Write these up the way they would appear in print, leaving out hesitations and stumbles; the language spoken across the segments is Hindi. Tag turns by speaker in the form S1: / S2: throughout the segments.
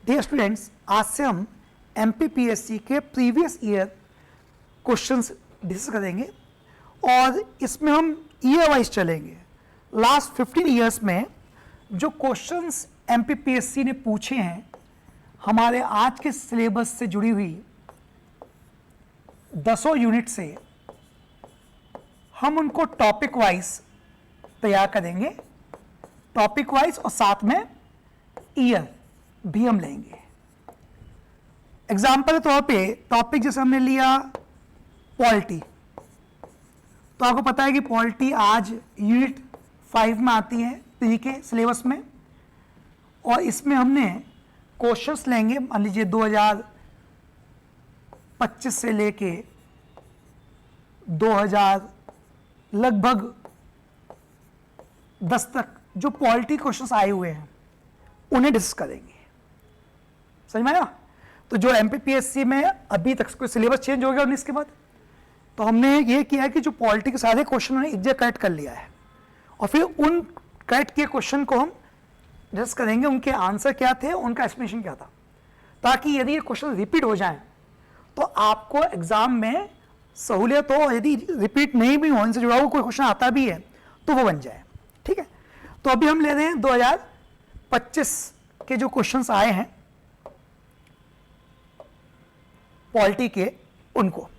S1: डियर स्टूडेंट्स, आज से हम एमपीपीएससी के प्रीवियस ईयर क्वेश्चंस डिस्कस करेंगे और इसमें हम ईयर वाइज चलेंगे। लास्ट 15 ईयर्स में जो क्वेश्चंस एमपीपीएससी ने पूछे हैं हमारे आज के सिलेबस से जुड़ी हुई 10 यूनिट से, हम उनको टॉपिक वाइज तैयार करेंगे, टॉपिक वाइज, और साथ में ईयर भी हम लेंगे। एग्जाम्पल के तौर पे टॉपिक जैसे हमने लिया पॉलिटी, तो आपको पता है कि पॉलिटी आज यूनिट 5 में आती है प्री के सिलेबस में, और इसमें हमने क्वेश्चंस लेंगे। मान लीजिए 2025 से लेके 2000 लगभग 10 तक जो पॉलिटी क्वेश्चंस आए हुए हैं उन्हें डिस्कस करेंगे। समझ में आया? तो जो एमपीपीएससी में अभी तक कोई सिलेबस चेंज हो गया 19 के बाद, तो हमने ये किया है कि जो पॉलिटी के सारे क्वेश्चन उन्हें एक जगह करेक्ट कर लिया है और फिर उन करेक्ट किए क्वेश्चन को हम डिस्कस करेंगे, उनके आंसर क्या थे, उनका एक्सप्लेनेशन क्या था, ताकि यदि ये क्वेश्चन रिपीट हो जाए तो आपको एग्जाम में सहूलियत हो। यदि रिपीट नहीं भी हो, इनसे जुड़ा हुआ कोई क्वेश्चन आता भी है तो वो बन जाए। ठीक है, तो अभी हम ले रहे हैं 2025 के जो क्वेश्चंस आए हैं पॉलिटी के, उनको।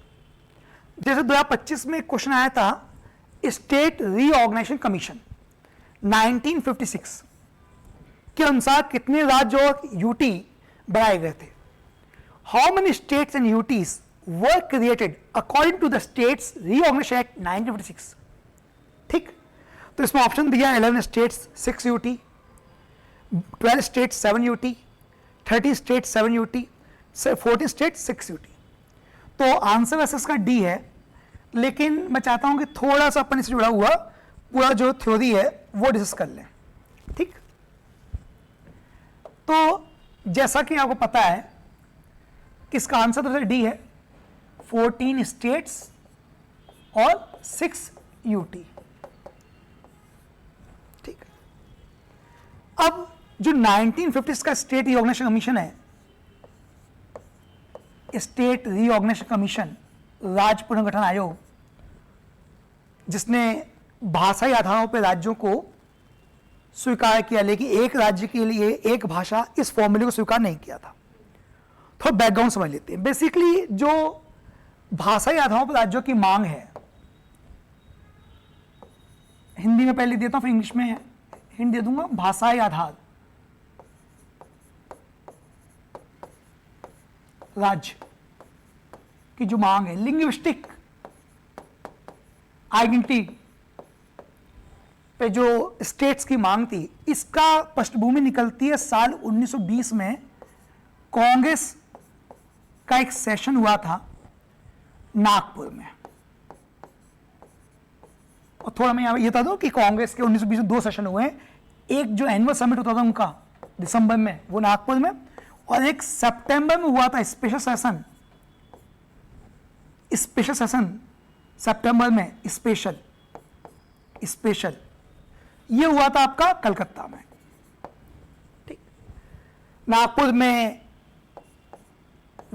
S1: जैसे 2025 में क्वेश्चन आया था स्टेट रीऑर्गेनाइजेशन कमीशन 1956 के अनुसार कितने राज्य और यूटी बनाए गए थे। How many states and UTs were created according to the states reorganisation act 1956। ठीक, तो इसमें ऑप्शन दिया 11 states 6 UT, 12 states 7 UT, 30 states 7 UT, 14 states 6 UT. तो आंसर वैसे इसका डी है, लेकिन मैं चाहता हूं कि थोड़ा सा अपन इससे जुड़ा हुआ पूरा जो थ्योरी है वो डिस्कस कर लें। ठीक, तो जैसा कि आपको पता है कि इसका आंसर तो डी है, 14 स्टेट्स और 6 यूटी। ठीक, अब जो 1950 का स्टेट रीऑर्गेनाइजेशन कमीशन है, स्टेट रीऑर्गेनाइजेशन कमीशन, राज्य पुनर्गठन आयोग, जिसने भाषाई आधारों पर राज्यों को स्वीकार किया, लेकिन एक राज्य के लिए एक भाषा, इस फॉर्मूले को स्वीकार नहीं किया था। थोड़ा बैकग्राउंड समझ लेते हैं। बेसिकली जो भाषाई आधारों पर राज्यों की मांग है, हिंदी में पहले देता हूं फिर इंग्लिश में हिंदी दे दूंगा। भाषाई आधार राज्य की जो मांग है, लिंग्विस्टिक आइडेंटिटी पे जो स्टेट्स की मांग थी, इसका पृष्ठभूमि निकलती है साल 1920 में कांग्रेस का एक सेशन हुआ था नागपुर में। और थोड़ा मैं यहां ये बता दूं कि कांग्रेस के 1920 में 2 सेशन हुए हैं। एक जो एनुअल समिट होता था उनका दिसंबर में, वो नागपुर में, और एक सितंबर में हुआ था स्पेशल सेशन सितंबर में, स्पेशल ये हुआ था आपका कलकत्ता में। ठीक, नागपुर में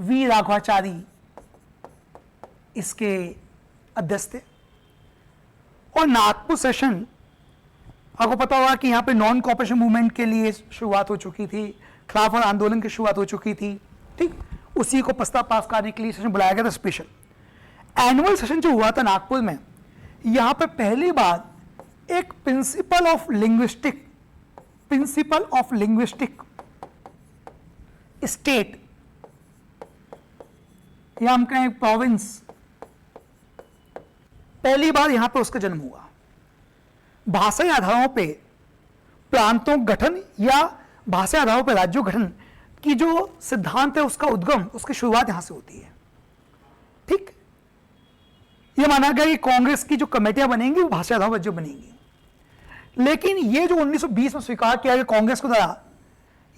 S1: वी राघवाचारी इसके अध्यक्ष थे। और नागपुर सेशन, आपको पता होगा कि यहां पे नॉन कॉपरेशन मूवमेंट के लिए शुरुआत हो चुकी थी, खिलाफत आंदोलन की शुरुआत हो चुकी थी। ठीक, उसी को प्रस्ताव पास करने के लिए सेशन बुलाया गया था स्पेशल। एनुअल सेशन जो हुआ था नागपुर में, यहां पर पहली बार एक प्रिंसिपल ऑफ लिंग्विस्टिक स्टेट, या हम कहें प्रोविंस, पहली बार यहां पर उसका जन्म हुआ। भाषाई आधारों पे प्रांतों गठन या भाषाई आधारों पर राज्यों गठन की जो सिद्धांत है, उसका उद्गम, उसकी शुरुआत यहां से होती है। ठीक, यह माना गया कि कांग्रेस की जो कमेटियां बनेंगी वो भाषाई आधारों पर जो बनेंगी। लेकिन ये जो 1920 में स्वीकार किया गया कांग्रेस को द्वारा,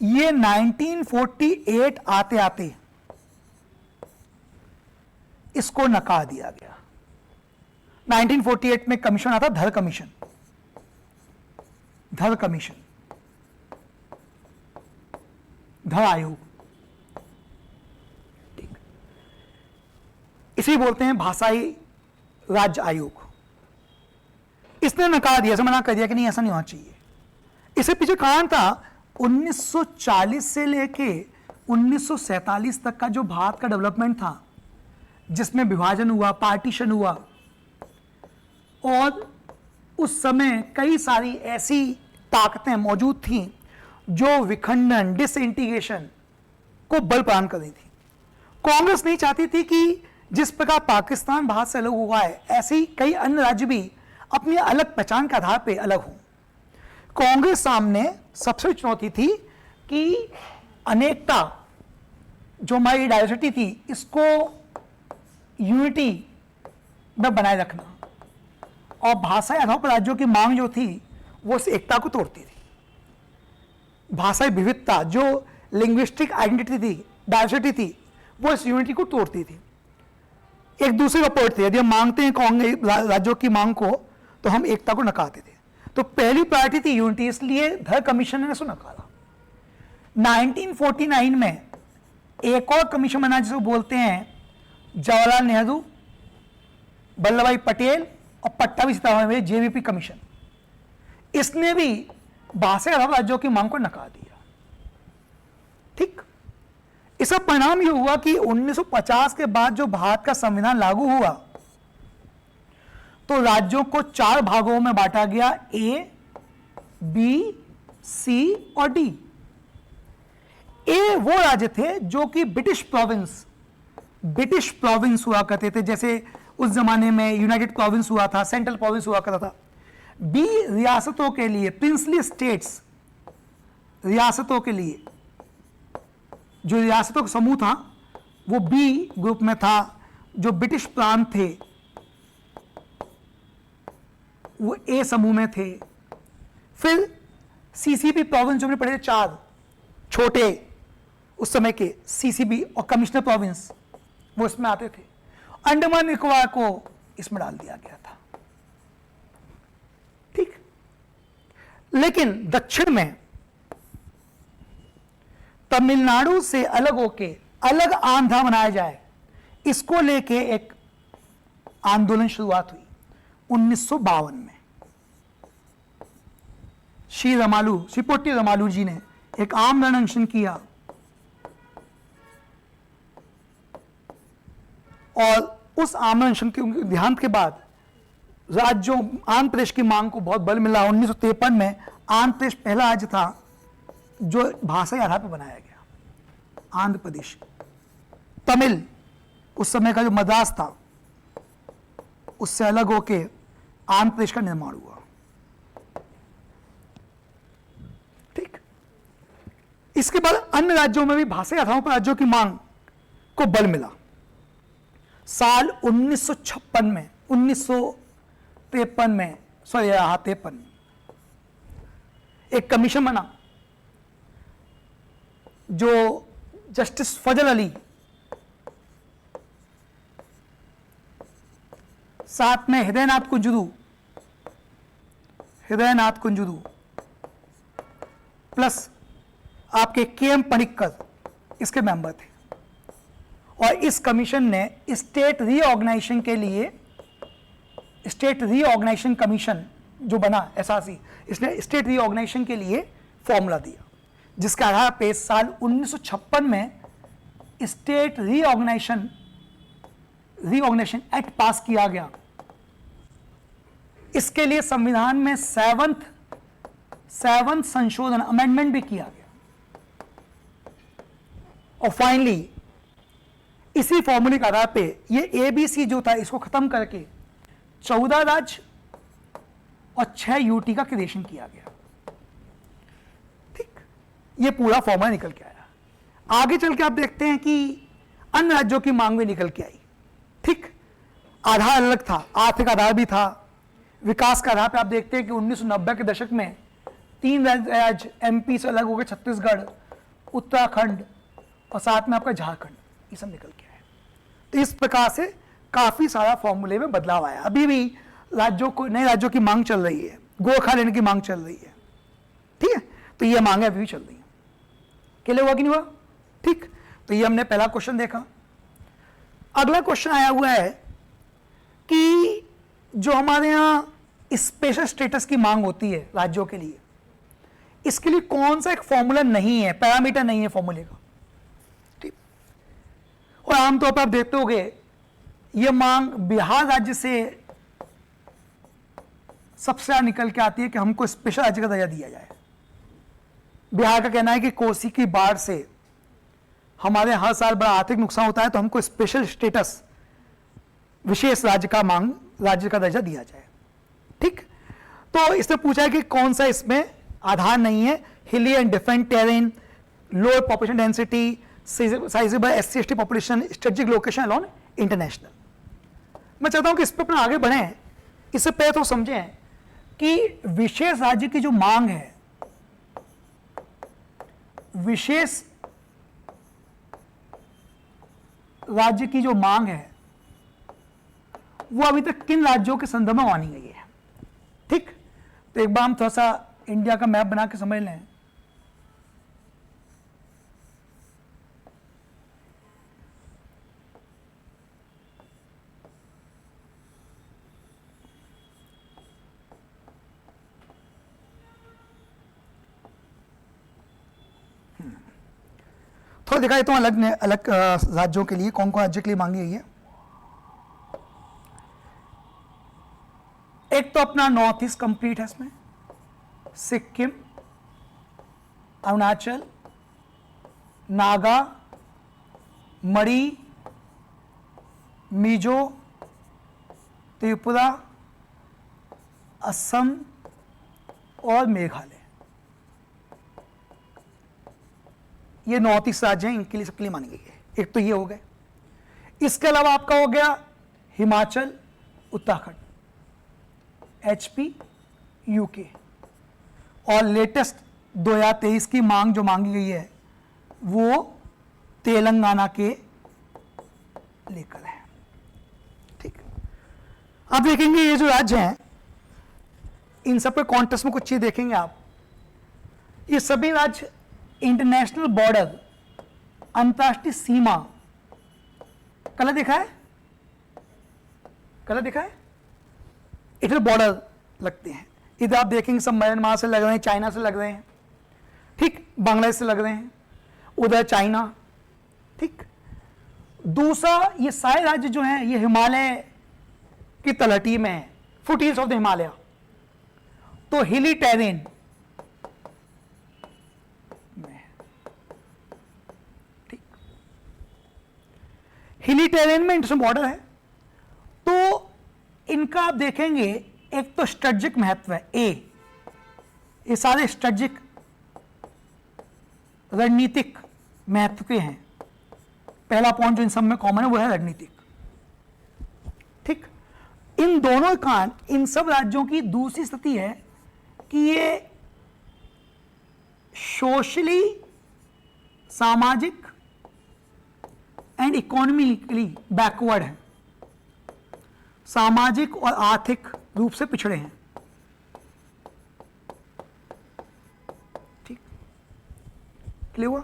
S1: ये 1948 आते आते इसको नकार दिया गया। 1948 में कमीशन आता, धर कमीशन। धड़ आयोग, ठीक, इसे बोलते हैं भाषाई राज्य आयोग। इसने नकार दिया, ऐसा मना कर दिया कि नहीं ऐसा नहीं होना चाहिए। इससे पीछे कारण था 1940 से लेके 1947 तक का जो भारत का डेवलपमेंट था, जिसमें विभाजन हुआ, पार्टीशन हुआ, और उस समय कई सारी ऐसी ताकतें मौजूद थीं जो विखंडन, डिसइंटीग्रेशन को बल प्रदान कर रही थी। कांग्रेस नहीं चाहती थी कि जिस प्रकार पाकिस्तान भारत से अलग हुआ है, ऐसे ही कई अन्य राज्य भी अपनी अलग पहचान के आधार पर अलग हों। कांग्रेस सामने सबसे बड़ी चुनौती थी कि अनेकता, जो हमारी डाइवर्सिटी थी, इसको यूनिटी में बनाए रखना, और भाषाई आधार पर राज्यों की मांग जो थी वो इस एकता को तोड़ती थी। भाषाई विविधता, जो लिंग्विस्टिक आइडेंटिटी थी, डाइवर्सिटी थी, वो इस यूनिटी को तोड़ती थी। एक दूसरे का पॉइंट थे, यदि हम मांगते हैं कांग्रेस राज्यों की मांग को, तो हम एकता को नकारते थे। तो पहली प्रायोरिटी थी यूनिटी, इसलिए धर कमीशन ने इसको नकारा। 1949 में एक और कमीशन बना जिसको बोलते हैं जवाहरलाल नेहरू, वल्लभ भाई पटेल और पट्टाभी सीतारामन, जेवीपी कमीशन। इसने भी भाषाई आधार राज्यों की मांग को नकार दिया। ठीक, इसका परिणाम यह हुआ कि 1950 के बाद जो भारत का संविधान लागू हुआ, तो राज्यों को 4 भागों में बांटा गया, ए, बी, सी और डी। ए वो राज्य थे जो कि ब्रिटिश प्रोविंस हुआ करते थे, जैसे उस जमाने में यूनाइटेड प्रोविंस हुआ था, सेंट्रल प्रोविंस हुआ करता था। बी रियासतों के लिए, प्रिंसली स्टेट्स, रियासतों के लिए, जो रियासतों का समूह था वो बी ग्रुप में था। जो ब्रिटिश प्रांत थे वो ए समूह में थे। फिर सीसीबी प्रोविंस जो हमने पढ़े थे, 4 छोटे उस समय के सीसीबी और कमिश्नर प्रोविंस, वो इसमें आते थे। अंडमान निकोबार को इसमें डाल दिया गया था। ठीक, लेकिन दक्षिण में तमिलनाडु से अलग होके अलग आंध्रा बनाया जाए, इसको लेके एक आंदोलन शुरुआत हुई 1952 में। श्री पोट्टी रमालू जी ने एक आमरण अनशन किया, और उस आमरण अनशन के देहांत के बाद राज्यों, आंध्र प्रदेश की मांग को बहुत बल मिला। 1953 में आंध्र प्रदेश पहला राज्य था जो भाषाई आधार पर बनाया गया। आंध्र प्रदेश, तमिल, उस समय का जो मद्रास था, उससे अलग होके आंध्र प्रदेश का निर्माण हुआ। ठीक, इसके बाद अन्य राज्यों में भी भाषाई आधारों पर राज्यों की मांग को बल मिला। साल 1953 में, 1953 में, सॉरी 53 में एक कमीशन बना जो जस्टिस फजल अली, साथ में हृदयनाथ कुंजुरू प्लस आपके केएम पनिक्कर इसके मेंबर थे। और इस कमीशन ने स्टेट रीऑर्गेनाइजेशन कमीशन जो बना एसआरसी, इसने स्टेट रीऑर्गेनाइजेशन के लिए फॉर्मूला दिया, जिसके आधार पे साल 1956 में स्टेट रीऑर्गेनाइजेशन एक्ट पास किया गया। इसके लिए संविधान में 7th संशोधन, अमेंडमेंट भी किया गया। और फाइनली इसी फॉर्मूले के आधार पे ये एबीसी जो था, इसको खत्म करके 14 राज्य और 6 यूटी का क्रिएशन किया गया। ठीक, ये पूरा फॉर्मूला निकल के आया। आगे चल के आप देखते हैं कि अन्य राज्यों की मांग भी निकल के आई। ठीक, आधार अलग था, आर्थिक आधार भी था, विकास का आधार पे आप देखते हैं कि 1990 के दशक में 3 राज्य एमपी से अलग हो गए, छत्तीसगढ़, उत्तराखंड और साथ में आपका झारखंड, ये सब निकल के आए। तो इस प्रकार से काफी सारा फॉर्मूले में बदलाव आया। अभी भी नए राज्यों की मांग चल रही है, गोरखा लेने की मांग चल रही है। ठीक है, तो ये मांगे अभी भी चल रही है। क्लियर हुआ कि नहीं हुआ? ठीक, तो ये हमने पहला क्वेश्चन देखा। अगला क्वेश्चन आया हुआ है कि जो हमारे यहाँ स्पेशल स्टेटस की मांग होती है राज्यों के लिए, इसके लिए कौन सा एक फॉर्मूला नहीं है, पैरामीटर नहीं है फॉर्मूले का। ठीक, और आमतौर पर आप देखते होंगे ये मांग बिहार राज्य से सबसे ज्यादा निकल के आती है कि हमको स्पेशल राज्य का दर्जा दिया जाए। बिहार का कहना है कि कोसी की बाढ़ से हमारे हर साल बड़ा आर्थिक नुकसान होता है, तो हमको स्पेशल स्टेटस, विशेष राज्य का मांग, राज्य का दर्जा दिया जाए। ठीक, तो इसने पूछा है कि कौन सा इसमें आधार नहीं है, हिली and defect terrain, lower population density, sizeable SC/ST population, strategic location alone international. मैं चाहता हूं कि इस पर अपना आगे बढ़ें। इससे पहले तो समझें कि विशेष राज्य की जो मांग है, विशेष राज्य की जो मांग है वो अभी तक किन राज्यों के संदर्भ में मानी गई है। ठीक, तो एक बार हम थोड़ा सा इंडिया का मैप बना के समझ लें। थोड़ा दिखा देता हूं अलग अलग राज्यों के लिए कौन कौन राज्य के लिए मांगी गई है। एक तो अपना नॉर्थ ईस्ट कंप्लीट है, इसमें सिक्किम, अरुणाचल, नागा, मणि, मिजो, त्रिपुरा, असम और मेघालय। ये नॉर्थ ईस्ट राज्य हैं, इनके लिए सबके लिए मानी गई है। एक तो ये हो गए। इसके अलावा आपका हो गया हिमाचल, उत्तराखंड, HP, UK, और लेटेस्ट 2023 की मांग जो मांगी गई है वो तेलंगाना के लेकर है। ठीक, आप देखेंगे ये जो राज्य हैं इन सब के कॉन्टेक्स्ट में कुछ चीज देखेंगे आप। ये सभी राज्य इंटरनेशनल बॉर्डर, अंतर्राष्ट्रीय सीमा, कलर दिखा है, कलर दिखा है, इधर बॉर्डर लगते हैं। इधर आप देखेंगे सब म्यांमार से लग रहे हैं, चाइना से लग रहे हैं, ठीक, बांग्लादेश से लग रहे हैं, उधर चाइना। ठीक, दूसरा ये सारे राज्य जो हैं ये हिमालय की तलहटी में है, फुटहिल्स ऑफ द हिमालय, तो हिली टेरेन में। ठीक, हिली टेरेन में इंटरनेशनल बॉर्डर है, तो इनका आप देखेंगे एक तो स्ट्रेटेजिक महत्व है, ये सारे स्ट्रेटेजिक रणनीतिक महत्व के हैं। पहला पॉइंट जो इन सब में कॉमन है वो है रणनीतिक। ठीक, इन दोनों का इन सब राज्यों की दूसरी स्थिति है कि ये सोशली, सामाजिक एंड इकोनॉमिकली बैकवर्ड है, सामाजिक और आर्थिक रूप से पिछड़े हैं। ठीक, क्लियर हुआ?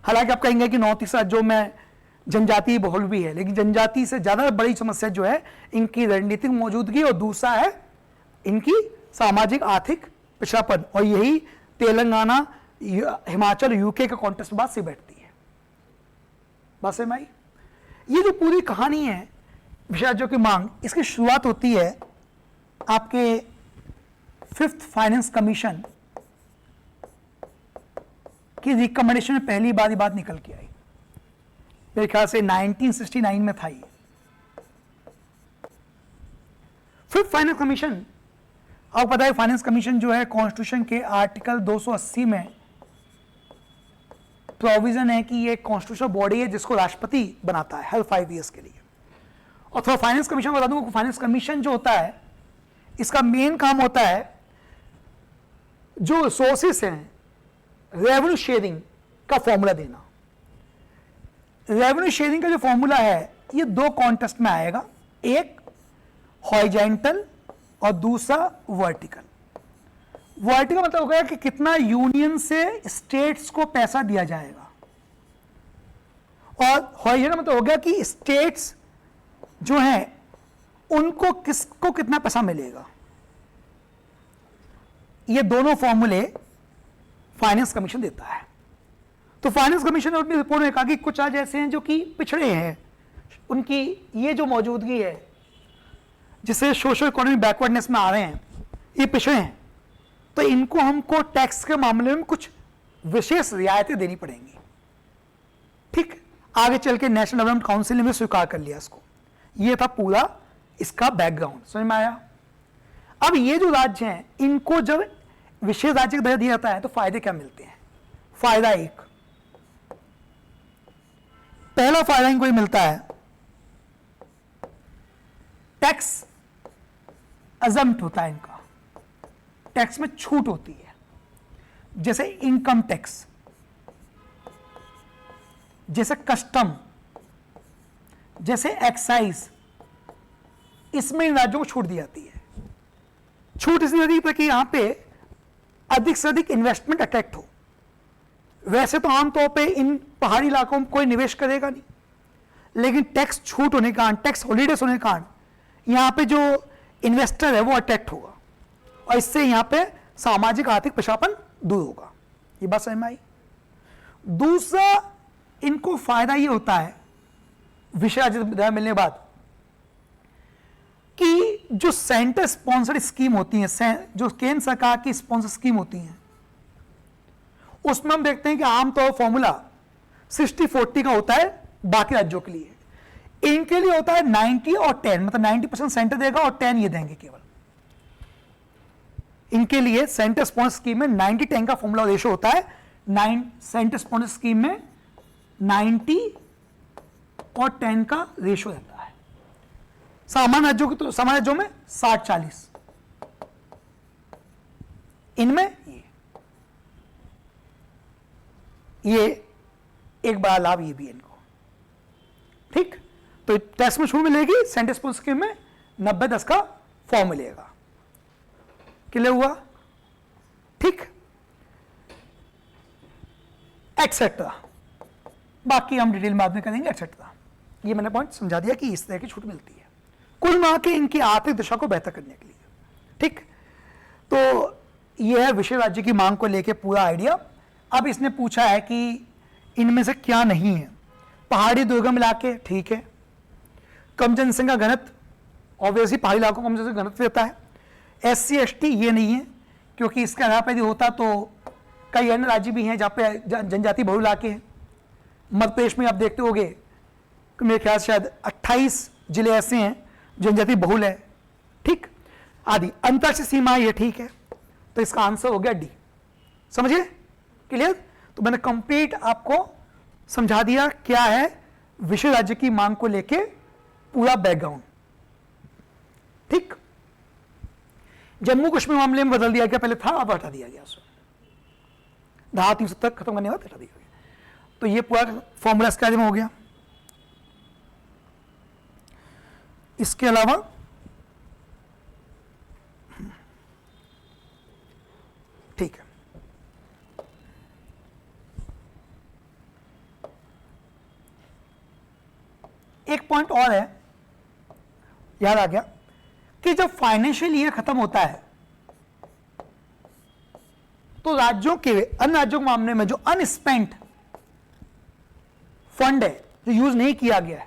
S1: हालांकि आप कहेंगे कि नॉर्थ ईस्ट राज्यों में जनजातीय बहुल भी है, लेकिन जनजाति से ज्यादा बड़ी समस्या जो है इनकी रणनीतिक मौजूदगी और दूसरा है इनकी सामाजिक आर्थिक पिछड़ापन, और यही तेलंगाना, हिमाचल, UK का कॉन्टेक्स्ट बात से बैठती है। बात समझ में आई? ये जो पूरी कहानी है विशेष राज्यों की मांग, इसकी शुरुआत होती है आपके 5th फाइनेंस कमीशन की रिकमेंडेशन में पहली बार ये बात निकल के आई। मेरे ख्याल से 1969 में था ये 5th फाइनेंस कमीशन। आपको पता है फाइनेंस कमीशन जो है कॉन्स्टिट्यूशन के आर्टिकल 280 में प्रोविजन है कि ये कॉन्स्टिट्यूशनल बॉडी है जिसको राष्ट्रपति बनाता है हर 5 ईयर्स के लिए। और थोड़ा फाइनेंस कमीशन बता दूं, फाइनेंस कमीशन जो होता है इसका मेन काम होता है जो सोर्सेस हैं रेवेन्यू शेयरिंग का फॉर्मूला देना। रेवेन्यू शेयरिंग का जो फॉर्मूला है ये 2 कॉन्टेक्स्ट में आएगा, एक हॉरिजॉन्टल और दूसरा वर्टिकल। वर्टिकल का मतलब होगा कि कितना यूनियन से स्टेट्स को पैसा दिया जाएगा, और हॉरिजॉन्टल का मतलब हो गया कि स्टेट्स जो हैं उनको किसको कितना पैसा मिलेगा। ये दोनों फॉर्मूले फाइनेंस कमीशन देता है। तो फाइनेंस कमीशन ने अपनी रिपोर्ट में कहा कि कुछ राज्य ऐसे हैं जो कि पिछड़े हैं, उनकी ये जो मौजूदगी है जिसे सोशल इकोनॉमिक बैकवर्डनेस में आ रहे हैं, ये पिछड़े हैं, तो इनको हमको टैक्स के मामले में कुछ विशेष रियायतें देनी पड़ेंगी। ठीक, आगे चल के नेशनल डेवलपमेंट काउंसिल ने भी स्वीकार कर लिया इसको। ये था पूरा इसका बैकग्राउंड, समझ में आया। अब ये जो राज्य हैं इनको जब विशेष राज्य का दर्जा दिया जाता है तो फायदे क्या मिलते हैं। फायदा एक, पहला फायदा इनको ये मिलता है, टैक्स अजम्प्ट होता है इनका, टैक्स में छूट होती है। जैसे इनकम टैक्स, जैसे कस्टम, जैसे एक्साइज, इसमें इन राज्यों को छूट दी जाती है। छूट इसलिए दी ताकि यहां पे अधिक से अधिक इन्वेस्टमेंट अट्रैक्ट हो। वैसे तो आमतौर पे इन पहाड़ी इलाकों में कोई निवेश करेगा नहीं, लेकिन टैक्स छूट होने के कारण, टैक्स हॉलीडेज होने के कारण यहां पे जो इन्वेस्टर है वो अट्रैक्ट होगा, और इससे यहां पे सामाजिक आर्थिक पिछड़ापन दूर होगा। ये बात समझ में आई। दूसरा इनको फायदा ये होता है विषय राज्य मिलने के बाद कि जो सेंटर स्पॉन्सर्ड स्कीम होती हैं, जो केंद्र सरकार की स्पॉन्सर स्कीम होती हैं, उसमें हम देखते हैं कि आमतौर फॉर्मूला 60-40 का होता है बाकी राज्यों के लिए। इनके लिए होता है 90 और 10, मतलब 90% सेंटर देगा और 10 ये देंगे केवल। इनके लिए सेंटर स्पॉन्सर स्कीम में 90-10 का फॉर्मूला रेशो होता है। सेंटर स्पॉन्सर स्कीम में 90 और 10 का रेशो रहता है। सामान्य राज्यों में 60-40, इनमें ये एक बड़ा लाभ ये भी है इनको। ठीक, तो टैक्स में छूट मिलेगी, सेंटर स्पॉन्सर स्कीम में 90-10 का फॉर्म मिलेगा। क्लियर हुआ। ठीक, एक्सेट्रा, बाकी हम डिटेल में बाद में करेंगे एक्सेट्रा। ये मैंने पॉइंट समझा दिया कि इस तरह की छूट मिलती है कुल मिला के इनकी आर्थिक दिशा को बेहतर करने के लिए। ठीक, तो यह है विषय राज्य की मांग को लेकर पूरा आइडिया। अब इसने पूछा है कि इनमें से क्या नहीं है। पहाड़ी दुर्गम इलाके, ठीक है। कम जनसंख्या घनत्व, ऑब्वियसली पहाड़ी इलाकों को कम जनसंख्या घनत्व रहता है। SC ST ये नहीं है, क्योंकि इसके आधार पर यदि होता तो कई अन्य राज्य भी हैं जहाँ पे जनजाति बहुल इलाके हैं। मध्य प्रदेश में आप देखते होंगे मेरे ख्याल से शायद 28 जिले ऐसे हैं जनजाति बहुल है। ठीक, आदि अंतर्राष्ट्रीय सीमा ये, ठीक है। तो इसका आंसर हो गया डी। समझिए, क्लियर। तो मैंने कंप्लीट आपको समझा दिया क्या है विषय राज्य की मांग को लेके पूरा बैकग्राउंड। ठीक, जम्मू कश्मीर मामले में बदल दिया गया, पहले था अब हटा दिया गया, धारा 370 खत्म करने के बाद हटा दिया गया। तो ये पूरा फॉर्मूला इसके में हो गया। इसके अलावा ठीक है, एक पॉइंट और है, याद आ गया कि जब फाइनेंशियल ईयर खत्म होता है तो राज्यों के, अन्य राज्यों के मामले में जो अनस्पेंट फंड है, जो यूज नहीं किया गया है,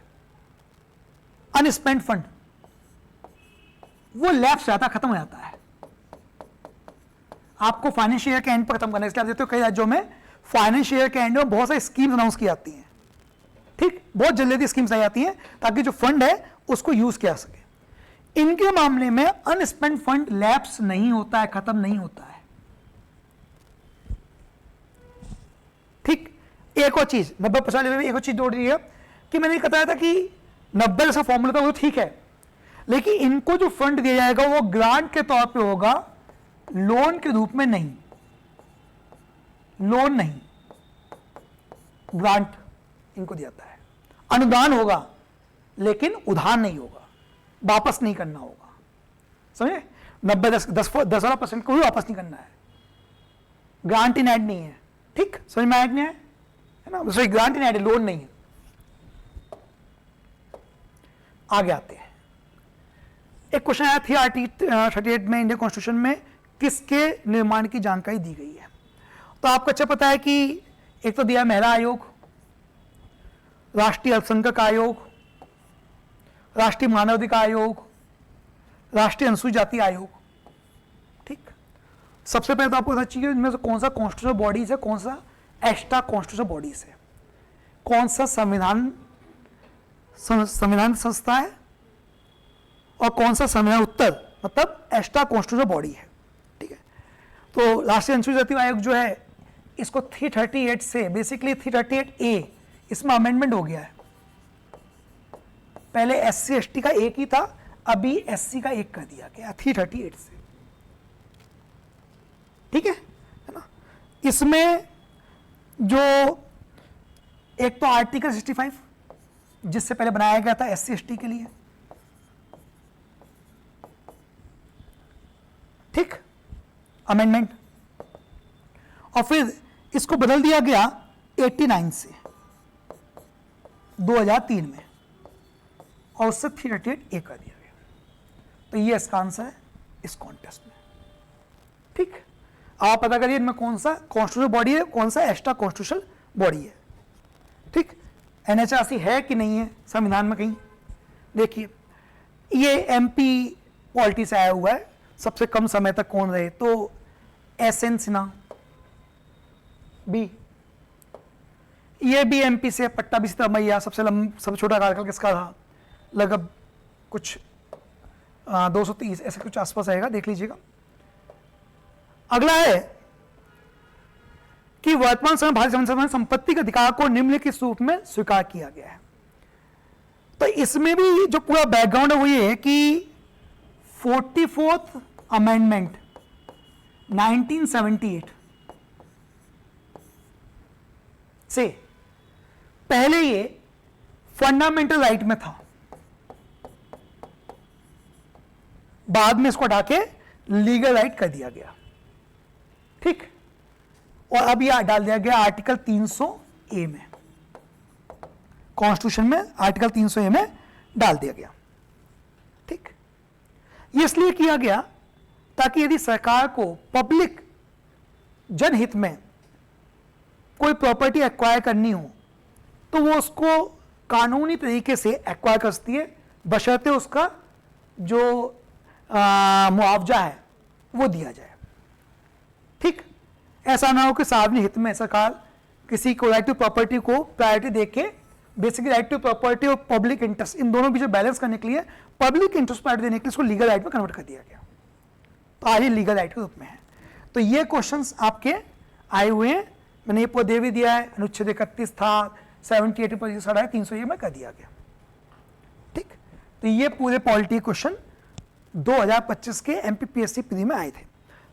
S1: अनस्पेंट फंड, वो लैप्स जाता, खत्म हो जाता है। आपको फाइनेंशियल ईयर के एंड पर खत्म करना है, इसलिए आप देखते हो कई राज्यों में फाइनेंशियल ईयर के एंड में बहुत सारी स्कीम्स अनाउंस की जाती हैं। ठीक, बहुत जल्दी स्कीम्स आई जाती हैं ताकि जो फंड है उसको यूज किया सके। इनके मामले में अनस्पेंट फंड लैप्स नहीं होता है, खत्म नहीं होता है। ठीक, एक और चीज 90% में एक और चीज जोड़ दी है कि मैंने बताया था कि 90 जैसा फॉर्मूला था वो ठीक है, लेकिन इनको जो फंड दिया जाएगा वो ग्रांट के तौर पे होगा, लोन के रूप में नहीं। लोन नहीं, ग्रांट इनको दिया जाता है। अनुदान होगा लेकिन उधार नहीं होगा, वापस नहीं करना होगा। समझे, 90-10% को भी वापस नहीं करना है। ग्रांट इन एड नहीं है, ठीक, समझ में आया कि नहीं आया, है ना, सॉरी ग्रांट इन एड है, लोन नहीं है। आगे आते हैं, एक क्वेश्चन आया थी आर्टिकल 38 में इंडियन कॉन्स्टिट्यूशन में किसके निर्माण की जानकारी दी गई है। तो आपको अच्छा पता है कि एक तो दिया महिला आयोग, राष्ट्रीय अल्पसंख्यक आयोग, राष्ट्रीय मानवाधिकार आयोग, राष्ट्रीय अनुसूचित जाति आयोग, ठीक। सबसे पहले तो आपको पता चाहिए इनमें से कौन सा कॉन्स्टिट्यूशनल बॉडीज है, कौन सा एक्स्ट्रा कॉन्स्टिट्यूशनल बॉडीज है, कौन सा संविधान संस्था है और कौन सा संविधान उत्तर मतलब एक्स्ट्रा कॉन्स्टिट्यूशनल बॉडी है, ठीक है। तो राष्ट्रीय अनुसूचित जाति आयोग जो है इसको 338 से बेसिकली 338A इसमें अमेंडमेंट हो गया है। पहले SC ST का एक ही था, अभी SC का एक कर दिया गया 338 से, ठीक है ना। इसमें जो एक तो आर्टिकल 65 जिससे पहले बनाया गया था SC ST के लिए, ठीक, अमेंडमेंट, और फिर इसको बदल दिया गया 89 से 2003 में और उससे 338 कर दिया गया। तो ये इसका आंसर है इस कॉन्टेस्ट में, ठीक। आप पता करिए इनमें कौन सा कॉन्स्टिट्यूशनल बॉडी है, कौन सा एक्स्ट्रा कॉन्स्टिट्यूशनल बॉडी है, ठीक। NHRC है कि नहीं है संविधान में कहीं, देखिए ये MP पॉलिटी से आया हुआ है, सबसे कम समय तक कौन रहे, तो SN सिन्हा बी, ये भी MP से, पट्टाभी सिद्धरामैया सबसे छोटा कार्यकाल किसका था, लगभग कुछ 230 ऐसे कुछ आसपास आएगा, देख लीजिएगा। अगला है कि वर्तमान समय भारतीय संविधान में संपत्ति के अधिकार को निम्नलिखित रूप में स्वीकार किया गया है। तो इसमें भी जो पूरा बैकग्राउंड है वो ये है कि 44th अमेंडमेंट 1978 से पहले ये फंडामेंटल राइट में था, बाद में इसको हटा के लीगल राइट कर दिया गया, ठीक। और अब यह डाल दिया गया आर्टिकल 300A में, कॉन्स्टिट्यूशन में आर्टिकल 300A में डाल दिया गया, ठीक। ये इसलिए किया गया ताकि यदि सरकार को पब्लिक जनहित में कोई प्रॉपर्टी एक्वायर करनी हो तो वो उसको कानूनी तरीके से एक्वायर कर सकती है, बशर्ते उसका जो मुआवजा है वो दिया जाए, ठीक। ऐसा ना हो कि सार्वजनिक हित में सरकार किसी को राइट टू प्रॉपर्टी को प्रायोरिटी देके, बेसिकली राइट टू प्रॉपर्टी और पब्लिक इंटरेस्ट इन दोनों बीच बैलेंस करने के लिए पब्लिक इंटरेस्ट प्रायोरिटी देने के लिए इसको लीगल राइट में कन्वर्ट कर दिया गया। तो आज ये लीगल राइट के रूप में है। तो ये क्वेश्चंस आपके आए हुए हैं, मैंने ये पूरा दे भी दिया है, अनुच्छेद 31 था, 78 साढ़ा 300 में कर दिया गया, ठीक। तो ये पूरे पॉलिटी क्वेश्चन 2025 के MPPSC प्री में आए थे।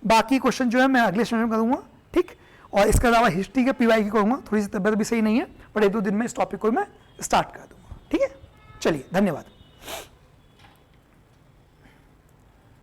S1: बाकी क्वेश्चन जो है मैं अगले सेशन में करूँगा, ठीक। और इसके अलावा हिस्ट्री के PY की करूँगा, थोड़ी सी तबियत भी सही नहीं है, पर 1-2 दिन में इस टॉपिक को मैं स्टार्ट कर दूँगा, ठीक है। चलिए, धन्यवाद।